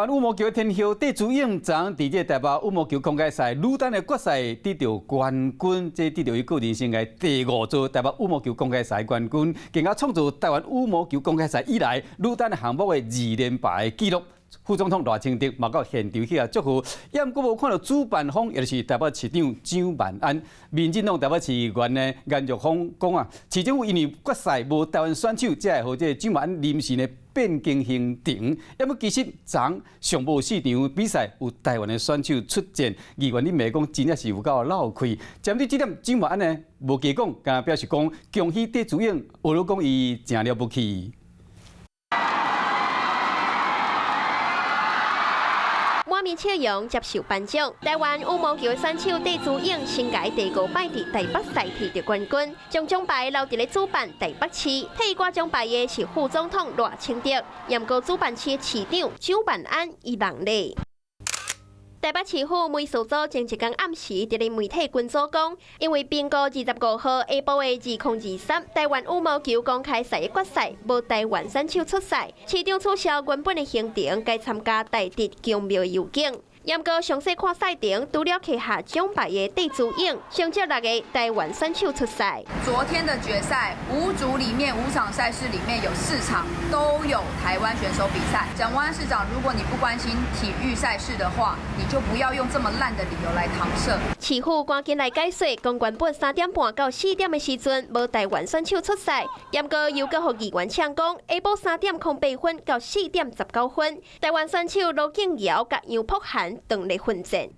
湾羽毛球的天后戴资颖昨在这台北羽毛球公开赛女单的决赛得到冠军，这得到伊个人生涯第5座台北羽毛球公开赛冠军，更加创造台湾羽毛球公开赛以来女单项目的2连败的纪录。副总统赖清德嘛到现场去祝福，也毋过无看到主办方，也就是台北市长蒋万安、民进党台北市议员呢颜玉芳讲啊，市政府因为决赛无台湾选手，才会让蒋万安临时呢变更行程。要么其实昨上无市场比赛有台湾的选手出战，议员你骂讲真正是有够闹气。针对这点，蒋万安呢无加讲，敢表示讲恭喜戴资颖，俄罗讲伊真了不起。满面笑容接受颁奖，台湾羽毛球选手戴资颖生涯第5摆伫台北赛摕到冠军，将奖牌留伫咧主办台北市。替伊挂奖牌的是副总统赖清德，也毋过主办市的市长蒋万安伊人咧。台北市府美术组前一天暗时伫咧媒体群组讲，因为并购25号下晡的2023台湾羽毛球公开赛的决赛无台湾选手出赛，市长取消原本的行程，该参加台德宫庙游景。也毋过详细看赛程，除了旗下奖牌的戴资颖，剩接6个台湾选手出赛。昨天的决赛5组里面5场赛事里面有4场都有台湾选手比赛。蒋万安市长，如果你不关心体育赛事的话，你就不要用这么烂的理由来搪塞。市府赶紧来解说，讲原本3点半到4点的时阵无台湾选手出赛，也毋过又搁予议员呛讲，下晡3点08分到4点19分，台湾选手罗敬尧甲杨柏涵等来混战。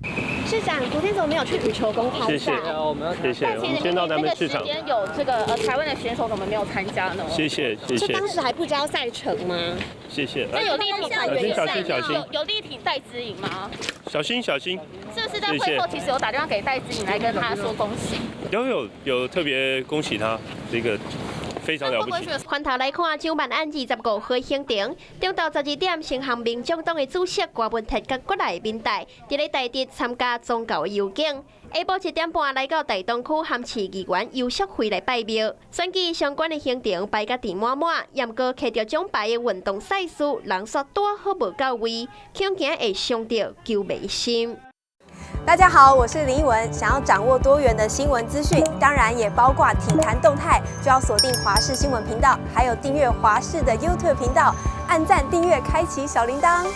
市长，昨天怎么没有去羽球公开赛？谢谢，谢谢。我们先到咱们市场。那个时间有这个台湾的选手怎么没有参加呢？谢谢，谢谢。当时还不知道赛程吗？谢谢。那有力挺小心，小心。有力挺戴资颖吗？小心，小心。是不是在会后其实有打电话给戴资颖来跟他说恭喜？有特别恭喜他，这个。非常了不起。翻头来看，蒋万安25号行程，中昼12点，先向民众党的主席郭文哲甲国内民代，伫咧台德参加宗教的游行。下晡1点半来到大东区和市议员游淑慧来拜庙。选举相关的行程排甲填满满，也毋过摕到奖牌的运动赛事人数多好无到位，恐惊会伤到球迷心。大家好，我是林依文。想要掌握多元的新闻资讯，当然也包括体坛动态，就要锁定华视新闻频道，还有订阅华视的 YouTube 频道，按赞、订阅、开启小铃铛。